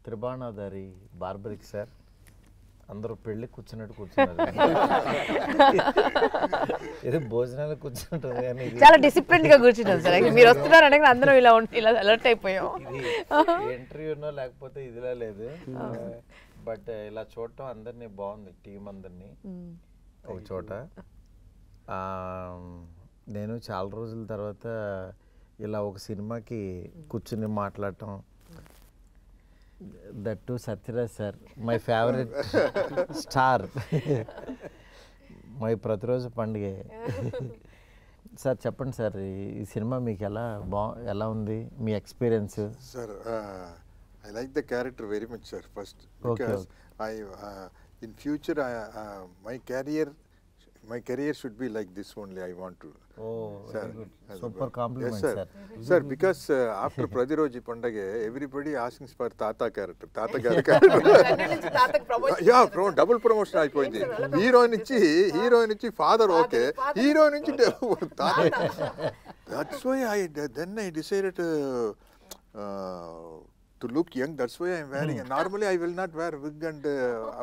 Tribanadhari barbaric sir అందరూ పెళ్ళి కూర్చున్నట్టు కూర్చున్నారు. ఏదో భోజనాలు కూర్చుంటుంది కానీ చాలా డిసిప్లిన్ గా కూర్చున్నాం సార్. మీరు వస్తున్నారు అంటే అందరం ఇలా అలర్ట్ అయిపోయాం. ఇంటర్వ్యూనో లేకపోతే ఇదిలా లేదు, బట్ ఇలా చూడటం అందరినీ బాగుంది, టీం అందరినీ ఒక చోట. నేను చాలా రోజుల తర్వాత ఇలా ఒక సినిమాకి కూర్చుని మాట్లాడటం, that to Sathyaraj sir, my favourite star, my Prati Roju Pandage. Sir చెప్పండి సార్, ఈ సినిమా మీకు ఎలా ఉంది, మీ experience? Sir I like the character very much, sir, first, because in future my career should be like this only. I want to. Oh, sir, very good. Super compliment, yes, sir. Sir, because after Pradiroji Pandage, everybody asking for Tata character. Yeah, double promotion అయిపోయింది. Heroine ఇచ్చి father okay, heroine ఇచ్చి తాత. That's why I decided to look young. That's why I'm wearing. Normally I will not wear wig and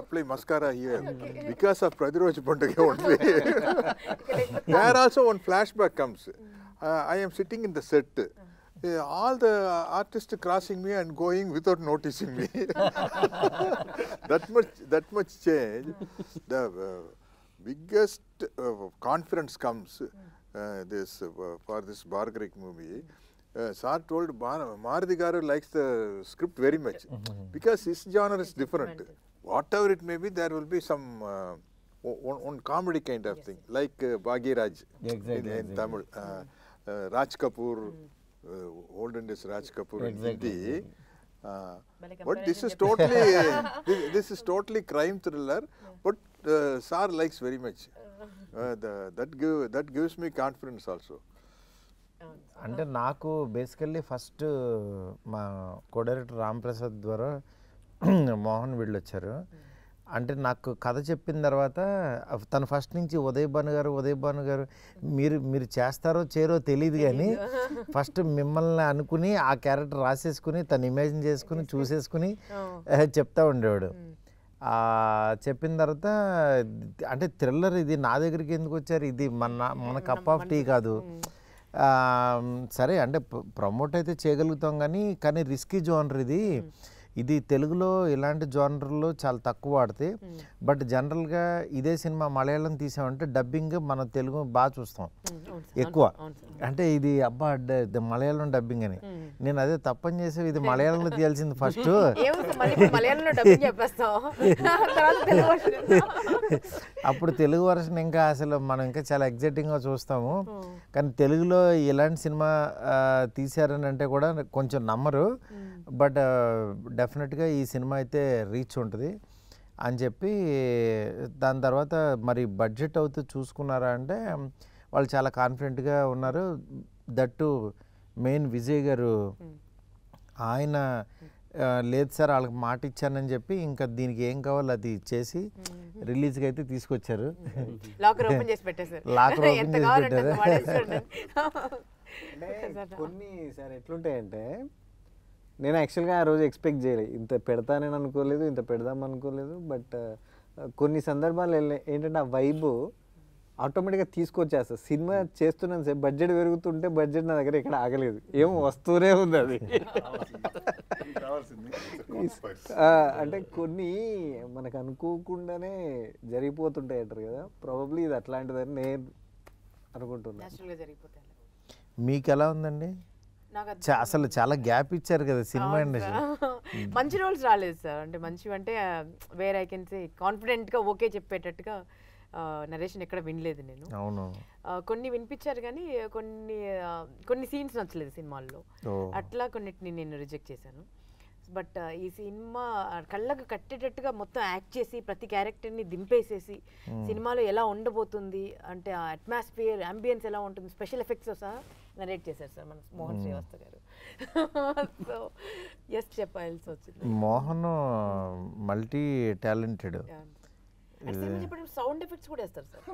apply mascara here, because of Pradiroj Pandage only. There also one flashback comes. I am sitting in the set. All the artists crossing me and going without noticing me. that much change. The biggest confidence comes for this Barbarik movie. Sir told Maruti Garu likes the script very much, because his genre is different. Whatever it may be, there will be some one comedy kind of thing, like Bhagiraj in Tamil, Raj Kapoor, olden days Raj Kapoor in Hindi. But this is totally crime thriller, but Sir likes very much. That gives me confidence also. అంటే నాకు basically first మా co director Ram Prasad ద్వారా మోహన్ వీళ్ళు వచ్చారు. అంటే నాకు కథ చెప్పిన తర్వాత తను ఫస్ట్ నుంచి ఉదయ్ భాను గారు మీరు చేస్తారో చేయరో తెలియదు, కానీ ఫస్ట్ మిమ్మల్ని అనుకుని ఆ క్యారెక్టర్ రాసేసుకుని తను ఇమాజిన్ చేసుకుని చూసేసుకుని చెప్తా ఉండేవాడు. చెప్పిన తర్వాత అంటే థ్రిల్లర్ ఇది నా దగ్గరికి ఎందుకు వచ్చారు, ఇది మన కప్ ఆఫ్ టీ కాదు. సరే అంటే ప్రమోట్ అయితే చేయగలుగుతాం, కానీ రిస్కీ జోనర్ ఇది తెలుగులో ఇలాంటి జోనర్లో చాలా తక్కువ వాడితే. బట్ జనరల్గా ఇదే సినిమా మలయాళం తీసామంటే డబ్బింగ్ మన తెలుగు బాగా చూస్తాం ఎక్కువ. అంటే ఇది అబ్బా మలయాళం డబ్బింగ్ అని, నేను అదే తప్పని చేసే ఇది మలయాళంలో తీయాల్సింది ఫస్ట్. అప్పుడు తెలుగు వర్షన్ ఇంకా అసలు మనం ఇంకా చాలా ఎగ్జైటింగ్గా చూస్తాము. కానీ తెలుగులో ఇలాంటి సినిమా తీశారని అంటే కూడా కొంచెం నమ్మరు. బట్ డెఫినెట్గా ఈ సినిమా అయితే రీచ్ ఉంటుంది అని చెప్పి, దాని తర్వాత మరి బడ్జెట్ అవుతూ చూసుకున్నారా అంటే వాళ్ళు చాలా కాన్ఫిడెంట్గా ఉన్నారు. దట్టు మెయిన్ విజయ్ గారు ఆయన లేదు సార్ వాళ్ళకి మాట ఇచ్చానని చెప్పి ఇంకా దీనికి ఏం కావాలో అది ఇచ్చేసి రిలీజ్కి అయితే తీసుకొచ్చారు. లాకర్ ఓపెన్ చేసి పెట్టారు. కొన్ని సార్ ఎట్లుంటాయంటే, నేను యాక్చువల్గా ఆ రోజు ఎక్స్పెక్ట్ చేయలేదు, ఇంత పెడతానని అనుకోలేదు, ఇంత పెడదాం అనుకోలేదు. బట్ కొన్ని సందర్భాలు ఏంటంటే ఆ వైబ్ ఆటోమేటిక్గా తీసుకొచ్చేస్తుంది. సినిమా చేస్తున్నాను సార్, బడ్జెట్ పెరుగుతుంటే బడ్జెట్ నా దగ్గర ఇక్కడ ఆగలేదు, ఏమో వస్తూనే ఉంది అది. అంటే కొన్ని మనకు అనుకోకుండానే జరిగిపోతుంటాయి అంటారు కదా, ప్రాబబ్లీ ఇది అట్లాంటిదని నేను అనుకుంటున్నాను. మీకు ఎలా ఉందండి? అసలు చాలా గ్యాప్ ఇచ్చారు కదా సినిమా ఇండస్ట్రీ. మంచి రోల్స్ రాలేదు సార్, అంటే మంచివి అంటే వేర్ ఐ కెన్ సే కాన్ఫిడెంట్గా ఓకే చెప్పేటట్టుగా నరేషన్ ఎక్కడ వినలేదు నేను. అవును, కొన్ని వినిపించారు కానీ కొన్ని సీన్స్ నచ్చలేదు సినిమాల్లో, అట్లా కొన్నిటిని నేను రిజెక్ట్ చేశాను. బట్ ఈ సినిమా కళ్ళకు కట్టేటట్టుగా మొత్తం యాక్ట్ చేసి ప్రతి క్యారెక్టర్ని దింపేసేసి సినిమాలో ఎలా ఉండబోతుంది అంటే ఆ అట్మాస్ఫియర్ అంబియన్స్ ఎలా ఉంటుంది స్పెషల్ ఎఫెక్ట్స్ సహా నరేట్ చేశారు సార్ మన మోహన్ శ్రీవాస్త గారు. సో ఎస్ చెప్పాల్సి వచ్చింది. Mohan multi talented. Sound effects కూడా వేస్తారు సార్.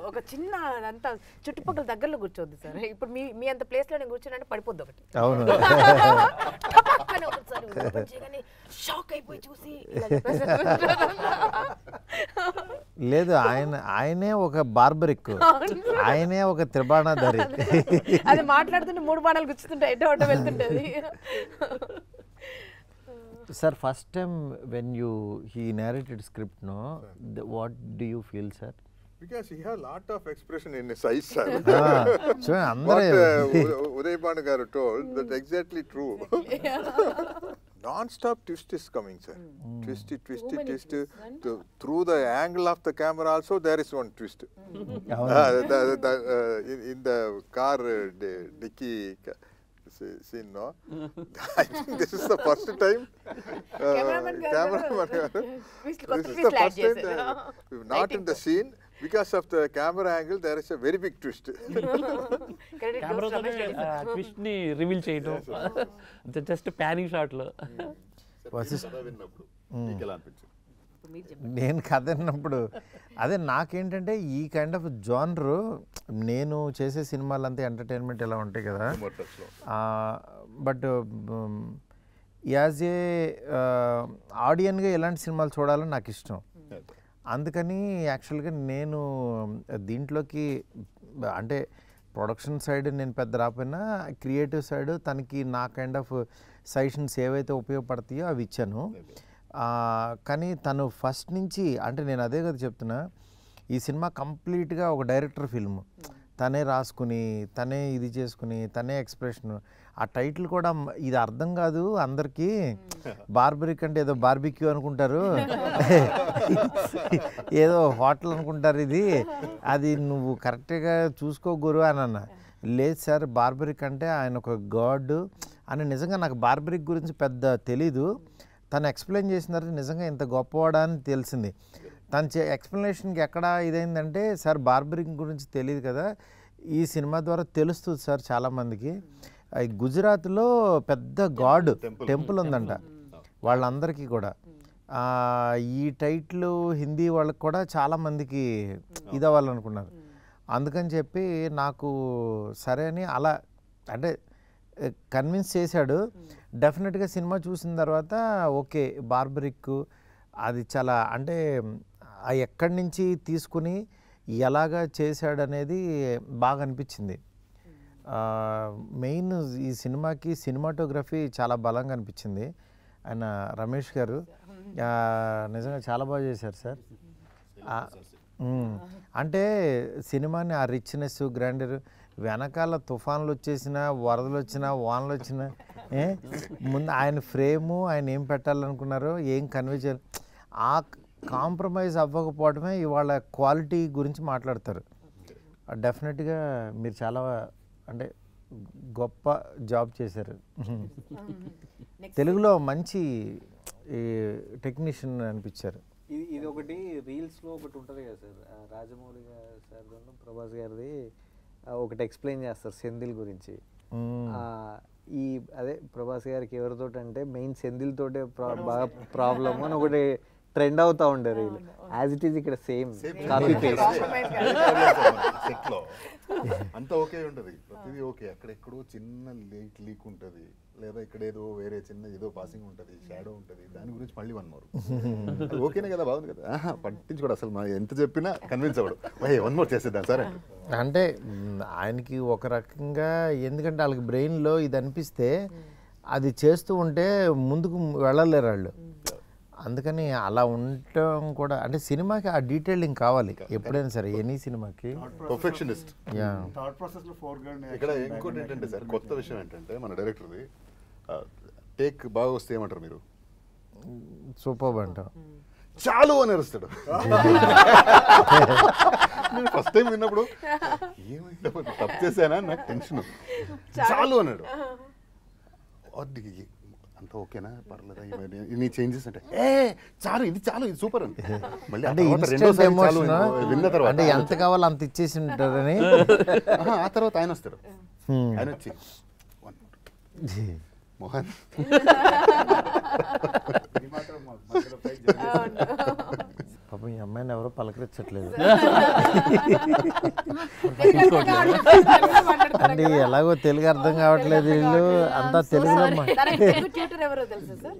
ఒక చిన్న అంతా చుట్టుపక్కల దగ్గరలో కూర్చోద్దు సార్. ఇప్పుడు మీ అంత ప్లేస్ లో నేను కూర్చున్నాంటే పడిపోద్ది ఒకటి. అవును. షాక్ అయిపోయి చూసి లేదు, ఆయనే ఒక బార్బరిక్, ఆయనే ఒక త్రిబాణాధారి. అది మాట్లాడుతుంటే 3 బాణాలు గుచ్చుతుంటాయి, ఎటో అటో వెళ్తుంటది. Sir, first time when he narrated script, no, what do you feel, sir? Because he had a lot of expression in his eyes, sir. So, What Uday Banu garu told, that's exactly true. Non-stop twist is coming, sir. Twist. Through the angle of the camera also, there is one twist. In the car dicky scene, no? I think this is the first time. Cameraman garu. This is the first time not in the scene. Because of the camera angle, there is a very big twist. కెమెరాతోనే twist ని reveal చేయడం, just panning shot లో. నేను కథ విన్నప్పుడు అదే నాకేంటంటే ఈ కైండ్ ఆఫ్ జానర్, నేను చేసే సినిమాలంతా ఎంటర్టైన్మెంట్ ఇలా ఉంటాయి కదా, బట్ యాజ్ ఏ ఆడియన్గా ఎలాంటి సినిమాలు చూడాలని నాకు ఇష్టం. అందుకని యాక్చువల్గా నేను దీంట్లోకి అంటే ప్రొడక్షన్ సైడ్ నేను పెద్ద రాకపోయినా క్రియేటివ్ సైడ్ తనకి నా కైండ్ ఆఫ్ సజెషన్స్ ఏవైతే ఉపయోగపడతాయో అవి ఇచ్చాను. కానీ తను ఫస్ట్ నుంచి అంటే నేను అదే కదా చెప్తున్నా, ఈ సినిమా కంప్లీట్గా ఒక డైరెక్టర్ ఫిల్మ్, తనే రాసుకుని తనే ఇది చేసుకుని తనే ఎక్స్ప్రెషన్. ఆ టైటిల్ కూడా ఇది అర్థం కాదు అందరికీ, బార్బరిక్ అంటే ఏదో బార్బిక్యూ అనుకుంటారు, ఏదో హోటల్ అనుకుంటారు, ఇది అది నువ్వు కరెక్ట్గా చూసుకో గురు అని అన్న. లేదు సార్, బార్బరిక్ అంటే ఆయన ఒక గాడ్ అని. నిజంగా నాకు బార్బరిక్ గురించి పెద్ద తెలీదు, తను ఎక్స్ప్లెయిన్ చేసిన తర్వాత నిజంగా ఇంత గొప్పవాడా అని తెలిసింది. తను ఎక్స్ప్లెనేషన్కి ఎక్కడ ఇదైందంటే, సార్ బార్బరిక్ గురించి తెలియదు కదా, ఈ సినిమా ద్వారా తెలుస్తుంది సార్ చాలామందికి. గుజరాత్లో పెద్ద గాడ్ టెంపుల్ ఉందంట వాళ్ళందరికీ కూడా. ఈ టైటిల్ హిందీ వాళ్ళకి కూడా చాలామందికి ఇది అవ్వాలనుకున్నారు. అందుకని చెప్పి నాకు సరే అని అలా అంటే కన్విన్స్ చేశాడు. డెఫినెట్గా సినిమా చూసిన తర్వాత ఓకే, బార్బరిక్ అది చాలా అంటే ఎక్కడి నుంచి తీసుకుని ఎలాగా చేశాడనేది బాగా అనిపించింది. మెయిన్ ఈ సినిమాకి సినిమాటోగ్రఫీ చాలా బలంగా అనిపించింది. ఆయన రమేష్ గారు నిజంగా చాలా బాగా చేశారు సార్. అంటే సినిమాని ఆ రిచ్నెస్ గ్రాండర్, వెనకాల తుఫాన్లు వచ్చేసినా వరదలు వచ్చినా వానలు వచ్చినా ముందు ఆయన ఫ్రేము ఆయన ఏం పెట్టాలనుకున్నారో ఏం కన్వే చేయాలి, ఆ కాంప్రమైజ్ అవ్వకపోవడమే ఇవాళ క్వాలిటీ గురించి మాట్లాడతారు. డెఫినెట్గా మీరు చాలా అంటే గొప్ప జాబ్ చేశారు. తెలుగులో మంచి టెక్నీషియన్ అనిపించారు. ఇది ఒకటి రీల్స్లో ఒకటి ఉంటుంది కదా సార్, రాజమౌళి సార్ ప్రభాస్ గారిది ఒకటి ఎక్స్ప్లెయిన్ చేస్తారు సెంధిల్ గురించి. ఈ అదే ప్రభాస్ గారికి ఎవరితో అంటే మెయిన్ సెంధిల్ తోటే బాగా ప్రాబ్లమ్ అని ఒకటి ట్రెండ్ అవుతా ఉండే రీల్. యాజ్ ఇట్ ఈస్ ఇక్కడ సేమ్ కాపీ పేస్ట్. అంతా ఓకే ఉంటుంది, ప్రతిదీ ఓకే. అక్కడెక్కడో చిన్న లీక్ ఉంటుంది, లేదా ఇక్కడ ఏదో వేరే చిన్న ఏదో పాసింగ్ ఉంటుంది, షాడో ఉంటుంది, దాని గురించి మళ్ళీ 1 more. ఓకేనే కదా, బాగుంది కదా, పట్టించుకోడు అసలు. మా ఎంత చెప్పినా కన్విన్స్ అవ్వడు, 1 more చేసేద్దాం సార్ అంటే ఆయనకి ఒక రకంగా, ఎందుకంటే వాళ్ళకి బ్రెయిన్లో ఇది అనిపిస్తే అది చేస్తూ ఉంటే ముందుకు వెళ్ళలేరు వాళ్ళు. అందుకని అలా ఉండటం కూడా అంటే సినిమాకి ఆ డీటెయిలింగ్ కావాలి ఎప్పుడైనా సరే, ఎనీ సినిమాకి పర్ఫెక్షనిస్ట్. ఇక్కడ ఇంకోటి ఏంటంటే సార్, కొత్త విషయం ఏంటంటే మన డైరెక్టర్ది టేక్ బాగా వస్తే ఏమంటారు మీరు, సూపర్ అంటాం, చాలు అని అరుస్తాడు. నేను ఫస్ట్ టైం విన్నప్పుడు ఏమైంది, తప్పు చేశానా నాకు టెన్షన్, చాలు అన్నాడు. అంత ఓకేనా, పర్లేదా, నీ చేంజెస్ అంటే చాలు, ఇది చాలు, ఇది సూపర్ అని. మళ్ళీ అంటే ఇన్స్టెంట్ ఎమోషన్, అంటే ఎంత కావాలో అంత ఇచ్చేసి ఉంటారని. ఆ తర్వాత ఆయన వస్తాడు, ఆయన వచ్చి మోహన్ పాపం పాపం ఈ అమ్మాయిని ఎవరో పలకరించట్లేదు. అంటే ఎలాగో తెలుగు అర్థం కావట్లేదు, వీళ్ళు అంతా తెలుగులో ట్యూటర్ ఎవరో తెలుసా సార్?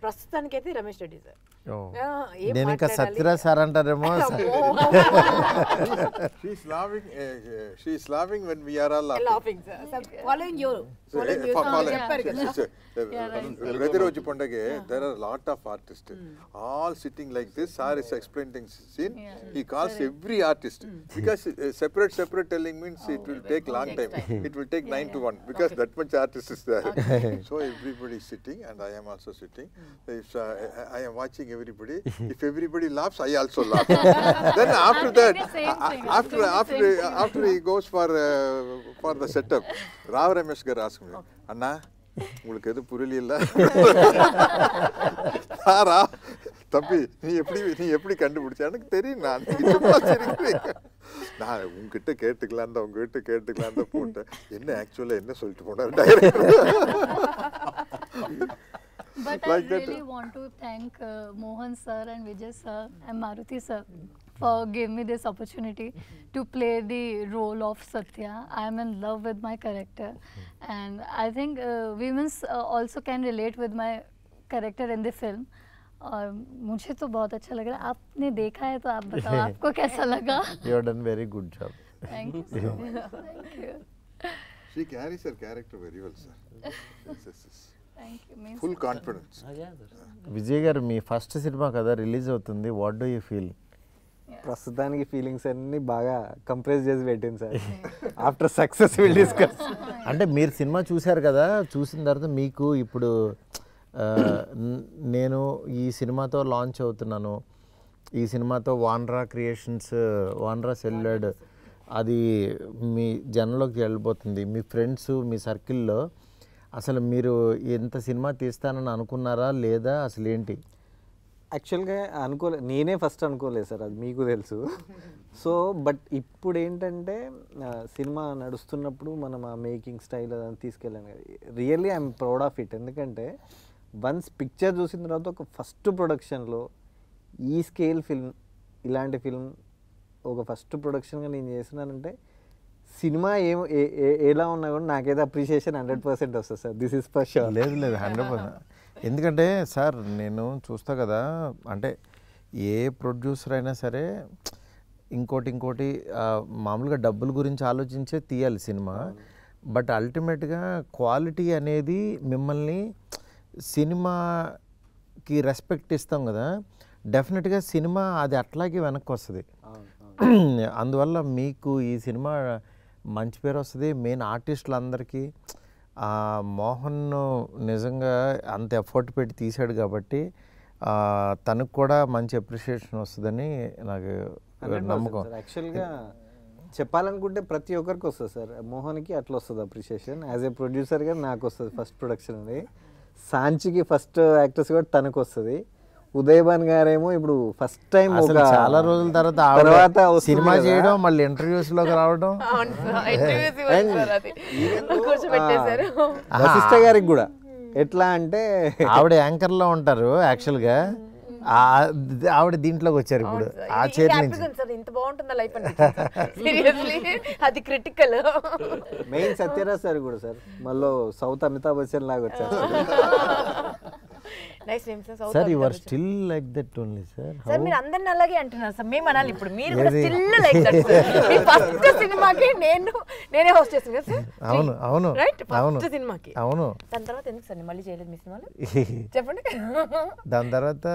ప్రస్తుతానికైతే రమేష్ రెడ్డి సార్. నేను ఇంకా సత్యరాజ్ సార్ అంటారేమో. She's laughing when we are all laughing. Following you. ప్రతిరోజు పండగే there are lot of artists all sitting like this. Sir is explaining scene. He calls every artist because separate telling means it will take long time. It will take 9 to 1 because that much artist is there. So everybody is sitting and I am also sitting. If I am watching everybody, if everybody laughs, I also laugh. Then after that, after he goes for the setup, Rao Ramesh gar ask me, Anna, உங்களுக்கு எது புரியல? சாரா தம்பி நீ எப்படி கண்டுபிடிச்ச? எனக்கு தெரியும், நான் சும்மா சிரிக்கிறேன். நான் உங்ககிட்ட கேட்டுக்கலாம் தான் போட்டேன். என்ன ஆக்சுவலா என்ன சொல்லிட்டு போனாரு director. But Like I that. really want to thank Mohan sir and Vijay sir and Maruti sir for giving me this opportunity to play the role of Satya. I am in love with my character, and I think women also can relate with my character in the film. और मुझे तो बहुत अच्छा लग रहा है. आपने देखा है तो आप बताओ आपको कैसा लगा? You have done very good job. Thank you so much. Thank you. She carries her character very well, sir. Yes. Thank you. Means Full confidence. Vijay గారు మీ ఫస్ట్ సినిమా కదా రిలీజ్ అవుతుంది, వాట్ డూ యూ ఫీల్? ప్రస్తుతానికి feelings అన్ని బాగా compress చేసి పెట్టింది sir. After success will discuss. అంటే మీరు సినిమా చూశారు కదా, చూసిన తర్వాత మీకు ఇప్పుడు నేను ఈ సినిమాతో లాంచ్ అవుతున్నాను, ఈ సినిమాతో వాన్రా క్రియేషన్స్, వాన్రా సెల్యులాయిడ్ అది మీ జనంలోకి వెళ్ళిపోతుంది, మీ ఫ్రెండ్స్ మీ సర్కిల్లో అసలు మీరు ఎంత సినిమా తీస్తానని అనుకున్నారా లేదా అసలు ఏంటి? యాక్చువల్గా నేనే ఫస్ట్ అనుకోలేదు సార్, అది మీకు తెలుసు. సో బట్ ఇప్పుడు ఏంటంటే సినిమా నడుస్తున్నప్పుడు మనం ఆ మేకింగ్ స్టైల్ అదంతా తీసుకెళ్ళాను కదా, really I'm proud of it. ఎందుకంటే వన్స్ పిక్చర్ చూసిన తర్వాత ఒక ఫస్ట్ ప్రొడక్షన్లో ఈ స్కేల్ ఫిల్మ్, ఇలాంటి ఫిల్మ్ ఒక ఫస్ట్ ప్రొడక్షన్గా నేను చేసినానంటే సినిమా ఎలా ఉన్నా కూడా నాకైతే అప్రిషియేషన్ 100% వస్తుంది sir. This is for sure. లేదు 100%. ఎందుకంటే సార్ నేను చూస్తా కదా, అంటే ఏ ప్రొడ్యూసర్ అయినా సరే ఇంకోటి మామూలుగా డబ్బుల గురించి ఆలోచించే తీయాలి సినిమా. బట్ అల్టిమేట్గా క్వాలిటీ అనేది మిమ్మల్ని సినిమాకి రెస్పెక్ట్ ఇస్తాం కదా, డెఫినెట్గా సినిమా అది అట్లాగే వెనక్కి వస్తుంది. అందువల్ల మీకు ఈ సినిమా మంచి పేరు వస్తుంది. మెయిన్ ఆర్టిస్టులు అందరికీ మోహన్ నిజంగా అంత ఎఫర్ట్ పెట్టి తీశాడు కాబట్టి తనకు కూడా మంచి అప్రిషియేషన్ వస్తుందని నాకు నమ్మకం. యాక్చువల్గా చెప్పాలనుకుంటే ప్రతి ఒక్కరికి వస్తుంది సార్. మోహన్కి అట్లా వస్తుంది అప్రిషియేషన్, యాజ్ ఏ ప్రొడ్యూసర్గా నాకు వస్తుంది ఫస్ట్ ప్రొడక్షన్ అది. సాంచికి ఫస్ట్ యాక్టర్స్ కూడా తనకు వస్తుంది. ఉదయభాన్ గారేమో ఇప్పుడు ఫస్ట్ టైం చాలా రోజుల తర్వాత సినిమా చేయడం, మళ్ళీ ఇంటర్వ్యూస్ లోకి రావడం. వశిష్ఠ గారికి కూడా ఎట్లా అంటే ఆవిడ యాంకర్ లో ఉంటారు యాక్చువల్గా, ఆవిడ దీంట్లోకి వచ్చారు ఇప్పుడు ఆ చైర్ నుంచి. ఇంత బాగుంటుందా లైఫ్ సీరియస్లీ అది క్రిటికల్. మెయిన్ సత్యరాజ్ సార్ కూడా సార్ మళ్ళీ సౌత్ అమితాబ్ బచ్చన్ లాగా వచ్చారు. Nice name sir. Sir you are still like that only sir. Sir మీరు అందరిని అలాగే అంటున్నారు సార్, మేము అనాలి ఇప్పుడు మీరు కూడా still like that sir. Me first సినిమాకి నేనే హోస్ట్ చేస్తాను కదా సార్. అవును రైట్, ఫస్ట్ సినిమాకి. అవును. దాని తర్వాత ఎందుకు సార్ మళ్ళీ చేయలేదు మీ సినిమాలో చెప్పండి? దాని తర్వాత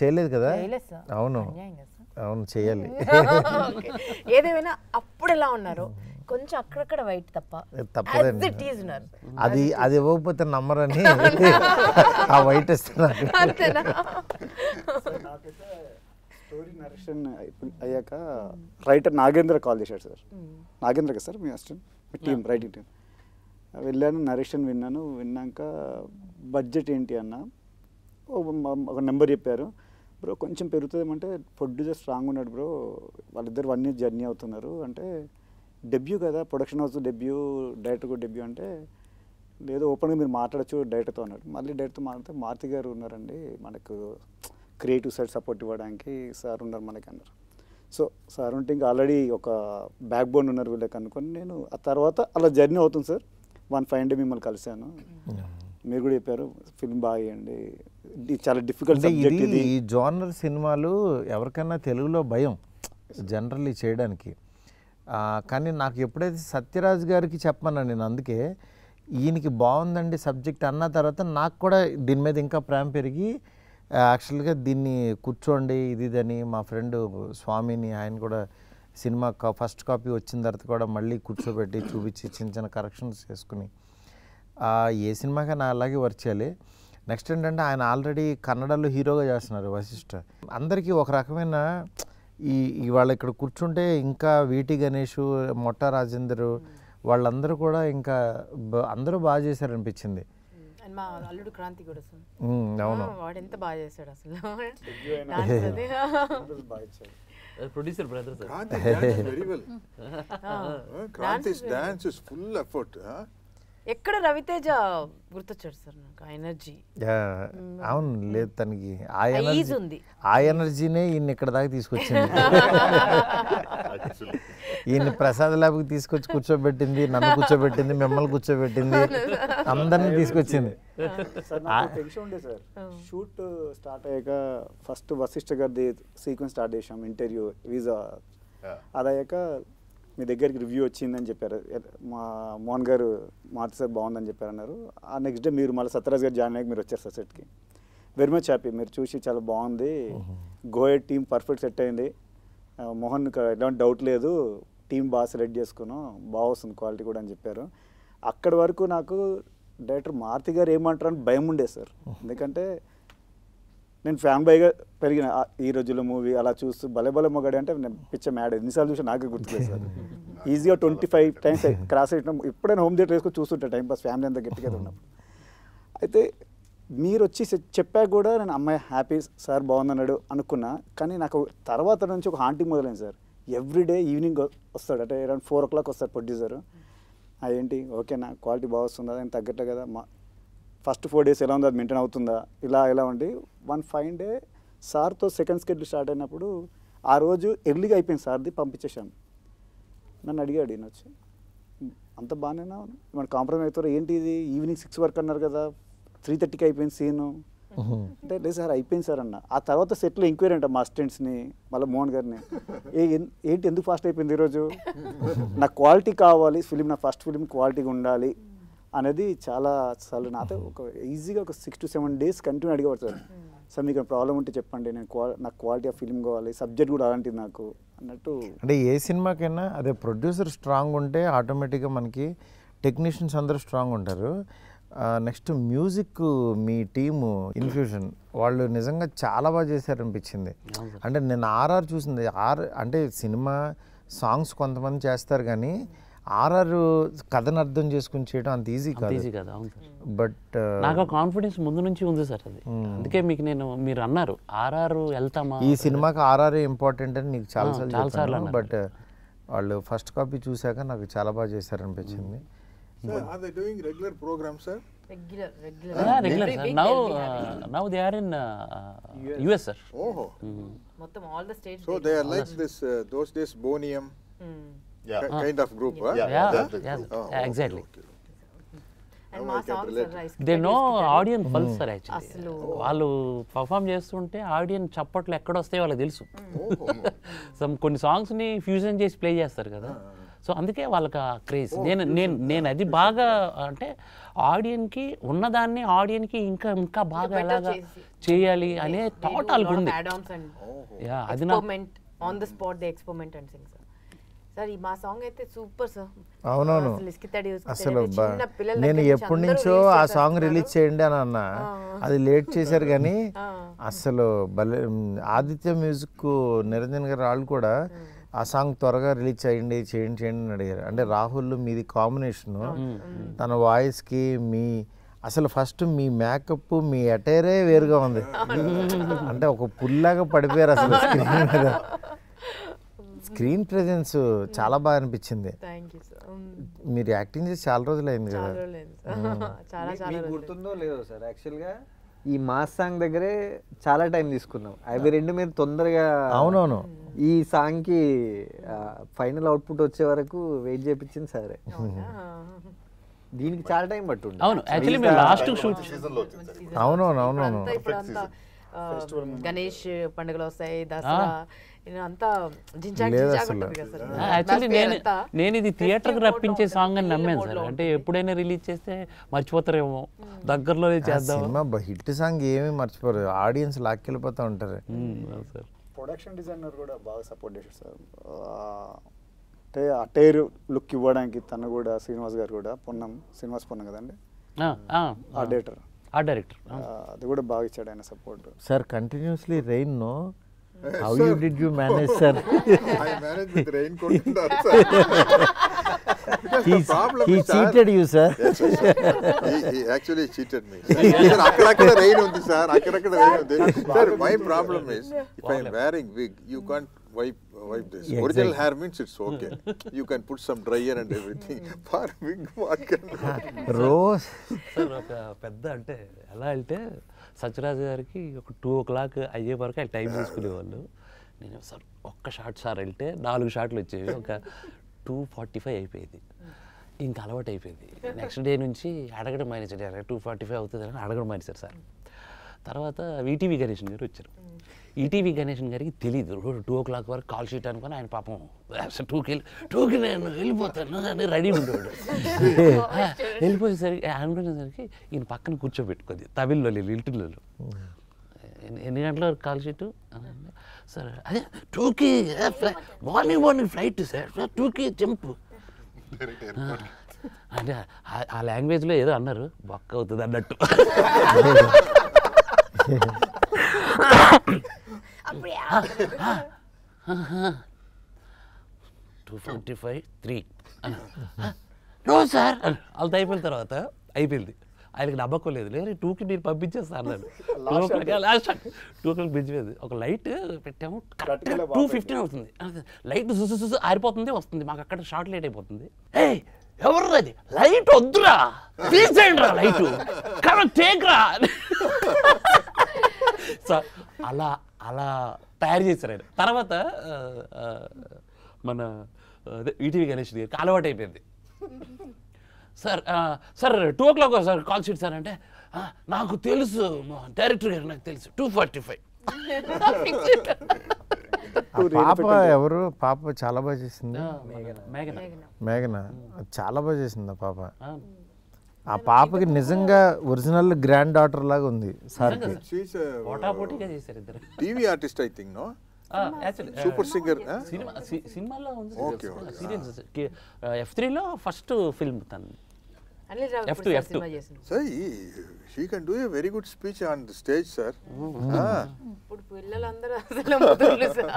చేయలేదు కదా. అవును చేయాలి. ఏదేమైనా అప్పుడు ఎలా ఉన్నారు, కొంచెం అక్కడక్కడ వైట్ తప్పదండి. అది ఇవ్వకపోతే నమ్మరని ఆ వైట్ ఇస్తున్నారు. స్టోరీ నరేషన్ అయ్యాక రైటర్ నాగేంద్ర కాల్ చేశాడు సార్. నాగేంద్ర కదా సార్ మీ అసిస్టెంట్, మీ టీం రైటింగ్ టీం. వెళ్ళాను, నరేషన్ విన్నాక బడ్జెట్ ఏంటి అన్న ఒక నెంబర్ చెప్పారు. బ్రో కొంచెం పెరుగుతుందేమంటే ప్రొడ్యూసర్ స్ట్రాంగ్ ఉన్నాడు బ్రో, వాళ్ళిద్దరు 1 year జర్నీ అవుతున్నారు అంటే, డెబ్యూ కదా ప్రొడక్షన్ హౌస్ డెబ్యూ, డైరెక్టర్ కూడా డెబ్యూ అంటే, లేదు ఓపెన్గా మీరు మాట్లాడచ్చు డైరెక్టర్తో అన్నాడు. మళ్ళీ డైరెక్టర్తో మాట్లాడితే మారుతి గారు ఉన్నారండి, మనకు క్రియేటివ్ సైడ్ సపోర్ట్ ఇవ్వడానికి సార్ ఉన్నారు మనకి అన్నారు. సో సార్ ఉంటే ఇంకా ఆల్రెడీ ఒక బ్యాక్ బోన్ ఉన్నారు వీళ్ళకి అనుకొని నేను ఆ తర్వాత అలా జర్నీ అవుతుంది సార్. 1 డే మిమ్మల్ని కలిశాను, మీరు కూడా చెప్పారు ఫిల్మ్ బాగా చేయండి, ఇది చాలా డిఫికల్ట్ సబ్జెక్ట్ ఇది. ఈ జోనర్ సినిమాలు ఎవరికైనా తెలుగులో భయం జనరల్లీ చేయడానికి. కానీ నాకు ఎప్పుడైతే సత్యరాజ్ గారికి చెప్పమన్నా నేను, అందుకే ఈయనకి బాగుందండి సబ్జెక్ట్ అన్న తర్వాత నాకు కూడా దీని మీద ఇంకా ప్రేమ పెరిగి యాక్చువల్గా దీన్ని కూర్చోండి ఇదని మా ఫ్రెండ్ స్వామిని ఆయన కూడా సినిమా ఫస్ట్ కాపీ వచ్చిన తర్వాత కూడా మళ్ళీ కూర్చోబెట్టి చూపించి చిన్న చిన్న కరెక్షన్స్ చేసుకుని ఏ సినిమాకైనా అలాగే వర్క్ చేయాలి. నెక్స్ట్ ఏంటంటే ఆయన ఆల్రెడీ కన్నడలో హీరోగా చేస్తున్నారు వశిష్ఠ. అందరికీ ఒక రకమైన ఇవాళ ఇక్కడ కూర్చుంటే ఇంకా వీటి గణేష్, మొట్ట రాజేందర్ వాళ్ళందరూ కూడా ఇంకా అందరూ బాగా చేశారనిపించింది. మా అల్లుడు క్రాంతి కూడా సార్, అవును వాడు ఎంత బాగా చేశాడు అసలు. Producer brother sir. Kranti danced very well. Kranti's dance is full effort. ఎక్కడ రవితేజ గుర్తొచ్చాడు సార్ నాకు, ఆ ఎనర్జీ. అవును లేదు తనకి ఆ ఈజ్ ఉంది. ఆ ఎనర్జీనే ఈయన ఇక్కడ దాకా తీసుకొచ్చింది. ఈయన ప్రసాద్ ల్యాబ్కి తీసుకొచ్చి కూర్చోబెట్టింది, నన్ను కూర్చోబెట్టింది, మిమ్మల్ని కూర్చోబెట్టింది, అందరినీ తీసుకొచ్చింది. సార్ నాకు టెన్షన్ ఉండే సార్, షూట్ స్టార్ట్ అయ్యాక ఫస్ట్ వశిష్ఠ గారిది సీక్వెన్స్ స్టార్ట్ చేసాం, ఇంటర్వ్యూ వీజా. అదయ్యాక మీ దగ్గరికి రివ్యూ వచ్చిందని చెప్పారు, మా మోహన్ గారు మారుతి సార్ బాగుందని చెప్పారు అన్నారు. ఆ నెక్స్ట్ డే మీరు మళ్ళీ సత్యరాజ్ గారు జాయిన్ అయ్యాక మీరు వచ్చారు సార్ సెట్కి. వెరీ మచ్ హ్యాపీ, మీరు చూసి చాలా బాగుంది, గోయట్ టీమ్ పర్ఫెక్ట్ సెట్ అయింది, మోహన్ ఎలాంటి డౌట్ లేదు, టీం బాగా సెలెక్ట్ చేసుకున్నాం, బాగా వస్తుంది క్వాలిటీ కూడా అని చెప్పారు. అక్కడి వరకు నాకు డైరెక్టర్ మారుతి గారు ఏమంటారు అని భయం ఉండేది సార్. ఎందుకంటే నేను ఫ్యాన్ బాయ్గా పెరిగిన ఈ రోజుల్లో మూవీ అలా చూస్తూ భలే భలే మొగాడి అంటే నేను పిచ్చ మ్యాడ్ ఎన్నిసార్లు చూసి నాకే గుర్తులేదు సార్. ఈజీగా 25 times క్రాస్ అయినా ఇప్పుడైనా హోమ్ థియేటర్ వేసుకొని చూస్తుంటా టైం పాస్, ఫ్యామిలీ అంతా గట్టిగా ఉన్నప్పుడు. అయితే మీరు వచ్చి చెప్పాక కూడా నేను అమ్మాయి హ్యాపీ సార్ బాగుందన్నాడు అనుకున్నా. కానీ నాకు తర్వాత నుంచి ఒక హాంటింగ్ మొదలైంది సార్. ఎవ్రీడే ఈవినింగ్ వస్తాడు, అంటే అరౌండ్ 4 o'clock వస్తాడు ప్రొడ్యూసర్. ఏంటి ఓకేనా, క్వాలిటీ బాగా వస్తుందా, దానికి తగ్గట్లే కదా, ఫస్ట్ 4 days ఎలా ఉందో అది మెయింటైన్ అవుతుందా, ఇలా ఉండి 1 fine day సార్తో సెకండ్ స్కెడ్యూల్ స్టార్ట్ అయినప్పుడు ఆ రోజు ఎర్లీగా అయిపోయింది సార్ది, పంపించేశాను. నన్ను అడిగాడు ఈయన వచ్చి, అంత బాగానేనా మన కాంప్రమైజ్ అవుతారు ఏంటి, ఇది ఈవినింగ్ 6 వరకు అన్నారు కదా, 3:30కి అయిపోయింది సీను అంటే. లేదు సార్ అయిపోయింది సార్ అన్న. ఆ తర్వాత సెట్లో ఎంక్వైరీ అంట మా అసిస్టెంట్స్ని, మళ్ళీ మోహన్ గారిని, ఏంటి ఎందుకు ఫాస్ట్ అయిపోయింది ఈరోజు, నాకు క్వాలిటీ కావాలి, ఫిలిం నా ఫస్ట్ ఫిలిం క్వాలిటీగా ఉండాలి అనేది చాలా సార్లు నాతో ఒక ఈజీగా ఒక 6 to 7 days కంటిన్యూ అడిగేవాడు సార్. సార్ మీకు ప్రాబ్లం ఉంటే చెప్పండి, నేను నాకు క్వాలిటీ ఆఫ్ ఫిలిం కావాలి, సబ్జెక్ట్ కూడా అలాంటిది నాకు అన్నట్టు. అంటే ఏ సినిమాకైనా అదే ప్రొడ్యూసర్ స్ట్రాంగ్ ఉంటే ఆటోమేటిక్గా మనకి టెక్నీషియన్స్ అందరూ స్ట్రాంగ్ ఉంటారు. నెక్స్ట్ మ్యూజిక్ మీ టీము ఇన్ఫ్యూజన్ వాళ్ళు నిజంగా చాలా బాగా చేశారనిపించింది. అంటే నేను ఆర్ఆర్ చూసింది, అంటే సినిమా సాంగ్స్ కొంతమంది చేస్తారు కానీ ఆర్ఆర్ కథను అర్థం చేసుకుని చేయడం అంత ఈజీ కాదు. బట్ నాకు కాన్ఫిడెన్స్ ముందు నుంచి ఉంది సార్ అది. అందుకే మీకు మీరు అన్నారు ఆర్ఆర్ వెళ్తామా, ఈ సినిమాకి ఆర్ఆర్ ఇంపార్టెంట్ అని నీకు చాలాసార్లు అన్నారు. బట్ వాళ్ళు ఫస్ట్ కాపీ చూశాక నాకు చాలా బాగా చేశారనిపించింది. Sir, are they doing regular programs, sir? Regular. Regular sir. Now they are in US sir. Oh. మొత్తం all the states. So they are like this, those days Bonium kind of group, huh? Yeah, exactly. And మా songs are rice. They know audience pulse sir. Actually వాళ్ళు perform చేస్తుంటే audience చప్పట్లు ఎక్కడ వస్తాయో వాళ్ళకి తెలుసు. కొన్ని సాంగ్స్ని ఫ్యూజన్ చేసి ప్లే చేస్తారు కదా, సో అందుకే వాళ్ళకి ఆ క్రేజ్. నేను అది బాగా అంటే ఆడియన్కి ఉన్నదాన్ని ఆడియన్కి ఇంకా బాగా ఎలాగా చేయాలి అనే థాట్ వాళ్ళకు ఉంది. అది experiment on the spot, they experiment and Singh sir. Sir ఈ మా సాంగ్ అయితే సూపర్ సార్. అవునవును, అసలు నేను ఎప్పటి నుంచో ఆ సాంగ్ రిలీజ్ చేయండి అని అన్నా, అది లేట్ చేశారు కానీ అసలు భలే. ఆదిత్య మ్యూజిక్ నిరంజన్ గారు వాళ్ళు కూడా ఆ సాంగ్ త్వరగా రిలీజ్ చేయండి అని అడిగారు. అంటే రాహుల్ మీది కాంబినేషను, తన వాయిస్కి అసలు ఫస్ట్ మీ మేకప్ మీ అటైరే వేరుగా ఉంది. అంటే ఒక పుల్లాగా పడిపోయారు అసలు స్క్రీన్ మీద. స్క్రీన్ ప్రెజెన్స్ చాలా బాగా అనిపించింది. మీరు యాక్టింగ్ చేసి చాలా రోజులు అయింది కదా. మీకు గుర్తుందో లేదో సార్, యాక్చువల్గా ఈ మాస్ సాంగ్ దగ్గరే చాలా టైం తీసుకున్నాం. అవి రెండు మీరు తొందరగా అవునవును ఈ సాంగ్కి ఫైనల్ అవుట్పుట్ వచ్చే వరకు వెయిట్ చేయించింది సరే. దీనికి చాలా టైం పట్టుండే. అవును యాక్చువల్లీ మేము లాస్ట్ షూట్ సీజన్లో వచ్చింది సార్ ఇప్పుడు. అవునవును అవునవును అంతా ఇప్పుడు అంతా గణేష్ పండుగలు వస్తాయి, దసరా అంతా జింజాక్ లేదు జింజాక్ అసలు. ఉంటుంది కదా సార్. యాక్చువల్లీ Atmosphere అంతా నేను ఇది థియేటర్కి festive రప్పించే mode సాంగ్ అని ఉంటుంది, నమ్మాను mode సార్. లో అంటే ఉంటుంది. ఎప్పుడైనా రిలీజ్ చేస్తే మర్చిపోతారేమో, దగ్గరలోనే చేద్దాం. సినిమా హిట్ సాంగ్ ఏమీ మర్చిపోరు, ఆడియన్స్ లాక్కెళ్ళిపోతూ ఉంటారు. సార్ ప్రొడక్షన్ డిజైనర్ కూడా బాగా సపోర్ట్ చేశారు సార్. అంటే ఆ టైర్ లుక్ ఇవ్వడానికి తను కూడా శ్రీనివాస్ గారు కూడా శ్రీనివాస్ పొన్నం కదండి ఆ డేటర్, ఆ డైరెక్టర్. అది కూడా బాగా ఇచ్చాడు ఆయన support. Sir continuously rain no, how you did you manage sir? I managed with raincoat and all, sir. Because the problem He is, sir, cheated you, sir. Yes, yes, sir. He actually cheated me. Sir, అక్కడక్కడ rain ఉంది sir, అక్కడక్కడ rain ఉంది. Sir, my problem is, if I am wearing wig, you can't wipe this. Yeah, Original exactly. hair means it's okay. You can put some dryer and everything. For wig, what can rose sir ఒక పెద్ద అంటే ఎలా అంటే సత్యరాజు గారికి ఒక 2 o'clock అయ్యే వరకు ఆయన టైం తీసుకునేవాళ్ళు. నేను సార్ ఒక్క షాట్ సార్ వెళ్తే 4 షాట్లు వచ్చేవి, ఒక 2:45 అయిపోయేది. ఇంకా అలవాటు అయిపోయింది. నెక్స్ట్ డే నుంచి అడగడం మానేసాడు, 2:45 అవుతుంది అని అడగడం మానేశారు సార్. తర్వాత ఈటీవీ గణేషన్ గారు వచ్చారు. ఈటీవీ గణేషన్ గారికి తెలియదు 2 o'clock వరకు కాల్ షీట్ అనుకుని ఆయన పాపం 2కి నేను వెళ్ళిపోతాను అని రెడీ ఉండేవాడు. వెళ్ళిపోయేసరికి అనుకునేసరికి ఈయన పక్కన కూర్చోబెట్టుకుంది తమిళ్లో లిటిల్లో. ఎన్ని గంటల వరకు కాల్ షీట్ సార్? అదే 2కి మార్నింగ్ ఫ్లైట్ సార్, 2కి జంప్ అంటే ఆ లాంగ్వేజ్లో ఏదో అన్నారు, బొక్క అవుతుంది అన్నట్టు. 2:45 3 నో సార్ వాళ్ళతో అయిపోయిన తర్వాత అయిపోయింది. ఆయనకి నమ్మకం లేదు, లేదు 2కి నేను పంపించేస్తా అన్నాడు. 2 o'clock పెంచిపోయింది. ఒక లైట్ పెట్టాము, కరెక్ట్గా 2:15 అవుతుంది. లైట్ చూసి ఆరిపోతుంది వస్తుంది, మాకు అక్కడ షార్ట్ లేట్ అయిపోతుంది. ఏయ్ ఎవరు అది లైట్ వద్దురా, తీసేయండి రా లైట్, కరెక్ట్ టేక్రా. సో అలా తయారు చేశారు ఆయన. తర్వాత మన ఈటీవీ గణేష్ గారికి అలవాటు అయిపోయింది. Sir 2 o'clock sir call sheet sir అంటే, నాకు తెలుసు డైరెక్టర్ గారు, నాకు తెలుసు 2:45. పాప ఎవరు? పాప చాలా బాగా చేసింది, మేఘన చాలా బాగా చేసింది. ఆ పాప, ఆ పాపకి నిజంగా ఒరిజినల్ గ్రాండ్ డాటర్ లాగా ఉంది సార్కి. She's a పోటాపోటీగా చేశారు ఇద్దరు. TV artist, I think, no? Super singer. సినిమాలో ఉంది Okay, okay. సీరియల్స్. F3లో ఫస్ట్ ఫిల్మ్ తను. అనిల్ రావు F2. సినిమా చేసింది. Sir, she can do a very good speech on the stage, sir. ఇప్పుడు పిల్లలందరూ అసలు ముదురులు సార్.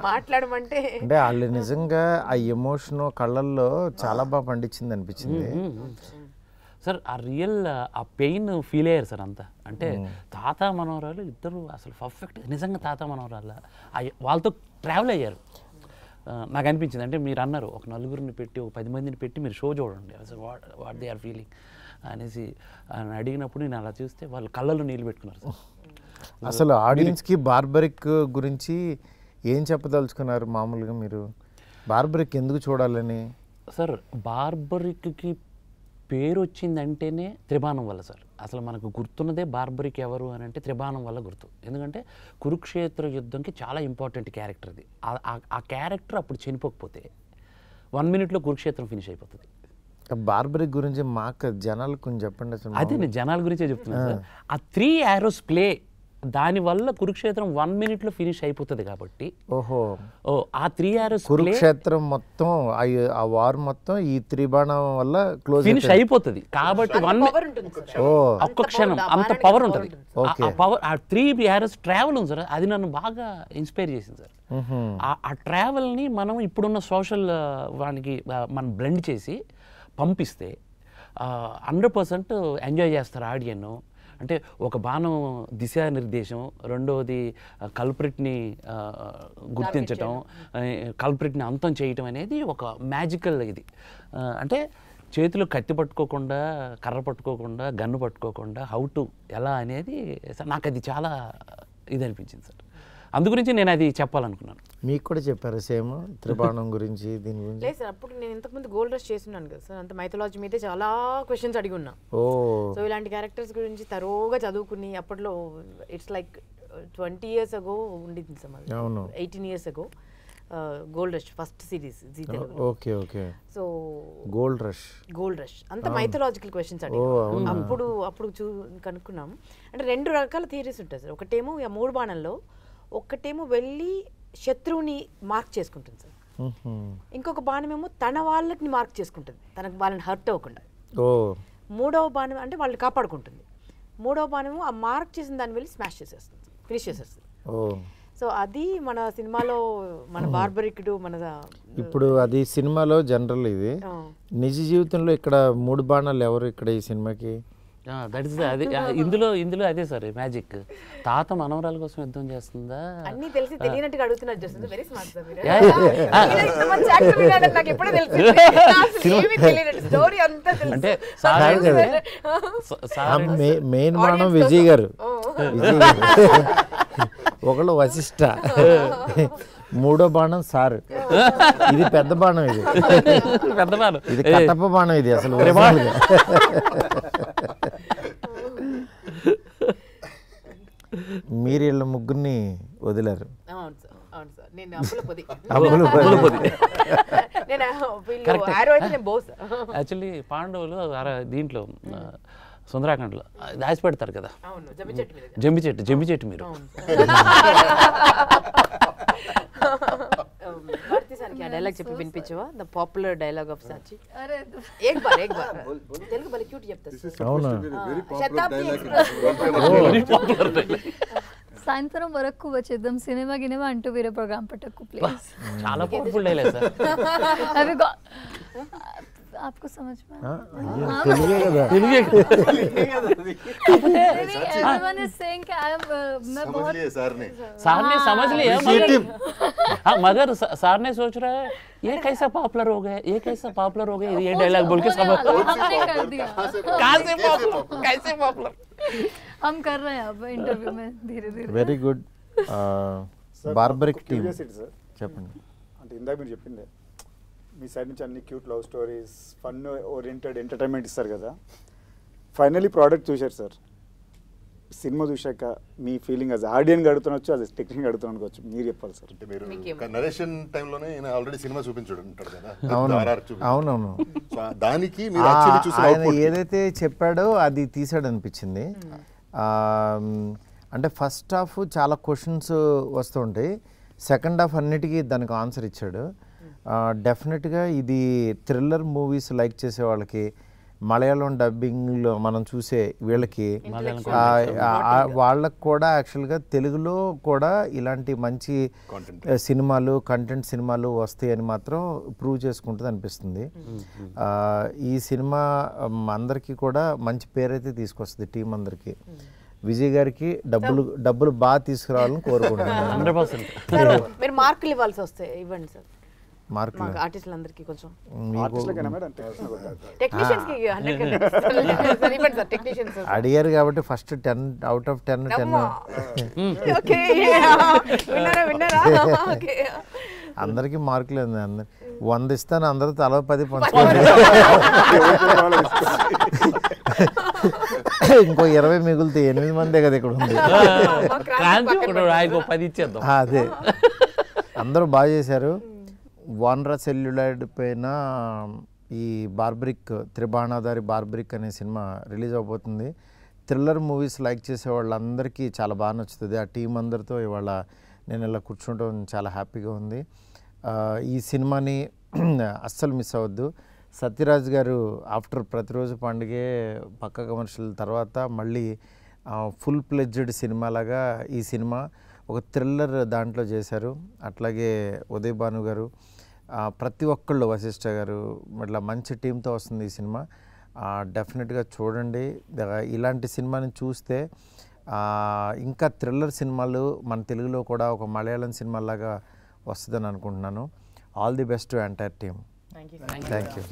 మాట్లాడమంటే అంటే వాళ్ళు నిజంగా ఆ ఎమోషన్ కళ్ళల్లో చాలా బాగా పండించింది అనిపించింది. సార్ ఆ రియల్ ఆ పెయిన్ ఫీల్ అయ్యారు సార్ అంతా. అంటే తాత మనవరాలు ఇద్దరు అసలు పర్ఫెక్ట్, నిజంగా తాత మనవరాలు వాళ్ళతో ట్రావెల్ అయ్యారు. నాకు అనిపించింది, అంటే మీరు అన్నారు ఒక 4 పెట్టి ఒక 10 మందిని పెట్టి మీరు షో చూడండి అసలు వాట్ దే ఆర్ ఫీలింగ్ అనేసి అడిగినప్పుడు నేను అలా చూస్తే వాళ్ళు కళ్ళలో నీళ్ళు పెట్టుకున్నారు సార్. అసలు ఆడియన్స్కి బార్బరిక్ గురించి ఏం చెప్పదలుచుకున్నారు మామూలుగా మీరు? బార్బరిక్ ఎందుకు చూడాలని? సార్ బార్బరిక్కి పేరు వచ్చిందంటేనే త్రిబాణం వల్ల సార్. అసలు మనకు గుర్తున్నదే బార్బరిక్ ఎవరు అని అంటే త్రిబాణం వల్ల గుర్తు. ఎందుకంటే కురుక్షేత్ర యుద్ధంకి చాలా ఇంపార్టెంట్ క్యారెక్టర్ అది. ఆ క్యారెక్టర్ అప్పుడు చనిపోకపోతే 1 minute కురుక్షేత్రం ఫినిష్ అయిపోతుంది. బార్బరిక్ గురించి మాకు జనాలు కొంచెం చెప్పండి అసలు. అదే నేను జనాల గురించే చెప్తున్నాను సార్. ఆ 3 arrows ప్లే దానివల్ల కురుక్షేత్రం 1 minute ఫినిష్ అయిపోతుంది కాబట్టి. ఓహో, ఆ 3 arrows కురుక్షేత్రం మొత్తం ఆ వార్ మొత్తం ఈ త్రిబాణం వల్ల క్లోజ్ ఫినిష్ అయిపోతుంది కాబట్టి పవర్ ఉంటుంది సార్. ఒక్క క్షణం అంత పవర్ ఉంటుంది. Okay. ఆ పవర్ ఆ 3 arrows ట్రావెల్ ఉంది సార్, అది నన్ను బాగా ఇన్స్పైర్ చేసింది సార్. ఆ ట్రావెల్ని మనం ఇప్పుడున్న సోషల్ వానికి మనం బ్లెండ్ చేసి పంపిస్తే 100% ఎంజాయ్ చేస్తారు ఆడియన్. అంటే ఒక బాణం దిశానిర్దేశం, రెండవది కల్ప్రిట్ని గుర్తించటం, కల్ప్రిట్ని అంతం చేయటం అనేది ఒక మ్యాజికల్ ఇది. అంటే చేతిలో కత్తి పట్టుకోకుండా, కర్ర పట్టుకోకుండా, గన్ను పట్టుకోకుండా హౌ టు ఎలా అనేది నాకు అది చాలా ఇది అనిపించింది సార్. అందుగురించి నేను అది చెప్పాలనుకున్నాను. మీకు కూడా చెప్పారు సేమ్ త్రిబాణం గురించి దీని గురించి? లేదు సార్, అప్పుడు నేను ఇంతకుముందు గోల్డ్ రష్ చేస్తున్నాను కదా సార్, అంత మైథాలజీ మీదే చాలా క్వశ్చన్స్ అడిగి ఉన్నా. సో ఇలాంటి క్యారెక్టర్స్ గురించి తరోగా చదువుకుని అప్పట్లో ఇట్స్ లైక్ 20 years ago ఉండింది సార్ మాది, 18 years ago gold rush first series Zee Telugu. Okay okay. So gold rush అంత మైథలాజికల్ క్వశ్చన్స్ అడిగి అప్పుడు కనుక్కున్నాం. అంటే 2 రకాల థియరీస్ ఉంటాయి సార్. ఒకటేమో 3 బాణంలో ఒకటేమో వెళ్ళి శత్రువుని మార్క్ చేసుకుంటుంది సార్, ఇంకొక బాణమేమో తన వాళ్ళని మార్క్ చేసుకుంటుంది, తనకు వాళ్ళని హర్ట్ అవ్వకుండా. మూడవ బాణం అంటే వాళ్ళని కాపాడుకుంటుంది. మూడవ బాణమేమో ఆ మార్క్ చేసిన దాన్ని వెళ్ళి స్మాష్ చేసేస్తుంది, ఫినిష్ చేసేస్తుంది. సో అది మన సినిమాలో మన బార్బరిక్డు మన ఇప్పుడు అది సినిమాలో జనరల్, ఇది నిజ జీవితంలో ఇక్కడ 3 బాణాలు ఎవరు ఇక్కడ ఈ సినిమాకి? దట్ ఇస్ అది ఇందులో అదే సార్ మ్యాజిక్. తాత మనవరాల కోసం యుద్ధం చేస్తుందా అన్నీ తెలిసి తెలియనట్టుగా అడుగుతున్నారు. జస్ట్ వెరీ స్మార్ట్ సార్ మీరు. ఇంత మంచి యాక్టర్ వినాలని నాకు ఎప్పుడూ తెలిసింది. ఏమీ తెలియనట్టు స్టోరీ అంతా తెలుసు. అంటే మెయిన్ బాణం విజయ్ గారు, ఒకళ్ళు వశిష్ఠ, మూడో బాణం సార్, ఇది పెద్ద బాణం, ఇది పెద్ద బాణం, ఇది కట్టప్ప బాణం, ఇది అసలు మీరు వీళ్ళ ముగ్గురిని వదిలారు. యాక్చువల్లీ పాండవులు దీంట్లో సుందరాఖండ్లో దాచి పెడతారు కదా జమ్మి చెట్టు మీరు. డైలాగ్ చెప్పి వినిపించవా? The popular dialogue of Sachi. ఏక్ బార్ తెలుగు బలి క్యూట్ చెప్తారు. అవునా? సాయంత్రం వరకు వచ్చేద్దాం, సినిమా గినిమా అంటూ వేరే ప్రోగ్రామ్ పెట్టకు ప్లీజ్. చాలా పవర్ఫుల్ డైలాగ్ సార్. అవి आपको समझ में everyone is saying कि मैं बहुत सार ने समझ लिया मगर सार ने सोच रहा है ये कैसा पॉपुलर हो गया, ये कैसा पॉपुलर हो गया, ये डायलॉग बोल के समझ कर दिया। कैसे पॉपुलर हम कर रहे हैं अब इंटरव्यू में धीरे धीरे. Very good. బార్బరిక్ టీమ్ చెప్పండి. అంటే ఇందాక మీరు చెప్పిందే మీ సైడ్ నుంచి అన్ని cute love stories, fun oriented entertainment ఇస్తారు కదా. ఫైనలీ ప్రోడక్ట్ చూశారు సార్, సినిమా చూశాక మీ ఫీలింగ్ అది ఆడియన్స్ అడుగుతున్నచ్చు, అది టెక్నిక్ అడుగుతున్నాను అనుకోవచ్చు, మీరు చెప్పాలి సార్. అంటే మీరు నరేషన్ టైంలోనే ఆల్రెడీ సినిమా చూపించాడు ఉంటాడు కదా. అవునవును. దానికి ఆయన ఏదైతే చెప్పాడో అది తీసాడు అనిపించింది. అంటే ఫస్ట్ హాఫ్ చాలా క్వశ్చన్స్ వస్తూ ఉంటాయి, సెకండ్ హాఫ్ అన్నిటికీ దానికి ఆన్సర్ ఇచ్చాడు. డెఫినెట్గా ఇది థ్రిల్లర్ మూవీస్ లైక్ చేసే వాళ్ళకి, మలయాళం డబ్బింగ్లో మనం చూసే వీళ్ళకి, వాళ్ళకు కూడా యాక్చువల్గా తెలుగులో కూడా ఇలాంటి మంచి సినిమాలు, కంటెంట్ సినిమాలు వస్తాయని మాత్రం ప్రూవ్ చేసుకుంటుంది అనిపిస్తుంది. ఈ సినిమా అందరికీ కూడా మంచి పేరైతే తీసుకొస్తుంది టీం అందరికీ. విజయ్ గారికి డబ్బులు బాగా తీసుకురావాలని కోరుకుంటున్నాను. 100%. మీరు మార్కులు ఇవ్వాల్సి వస్తాయి, ఇవ్వండి సార్ మార్కులు ఆర్టిస్టులందరికీ కొంచెం. అడిగారు కాబట్టి ఫస్ట్ 10 out of 10 అందరికి మార్కులు 100 ఇస్తాను, అందరూ తల 10 పంచుకోండి, ఇంకో 20 మిగులుతే 8 మందే కదా ఇక్కడ ఉంది. అదే అందరూ బాగా చేశారు. వానరా సెల్యులాయిడ్ పైన ఈ బార్బరిక్, త్రిబాణాధారి బార్బరిక్ అనే సినిమా రిలీజ్ అవబోతుంది. థ్రిల్లర్ మూవీస్ లైక్ చేసే వాళ్ళందరికీ చాలా బాగా నచ్చుతుంది. ఆ టీం అందరితో ఇవాళ నేను ఇలా కూర్చుంటాం చాలా హ్యాపీగా ఉంది. ఈ సినిమాని అస్సలు మిస్ అవ్వద్దు. సత్యరాజ్ గారు ఆఫ్టర్ ప్రతిరోజు పండుగే పక్క కమర్షియల్ తర్వాత మళ్ళీ ఫుల్ ప్లెడ్జ్డ్ సినిమాలాగా ఈ సినిమా ఒక థ్రిల్లర్ దాంట్లో చేశారు. అట్లాగే ఉదయ్ భాను గారు, ప్రతి ఒక్కళ్ళు, వశిష్ఠ గారు, ఇట్లా మంచి టీంతో వస్తుంది ఈ సినిమా. డెఫినెట్గా చూడండి. ఇలాంటి సినిమాని చూస్తే ఇంకా థ్రిల్లర్ సినిమాలు మన తెలుగులో కూడా ఒక మలయాళం సినిమాలాగా వస్తుందని అనుకుంటున్నాను. All the best to entire team. Thank you.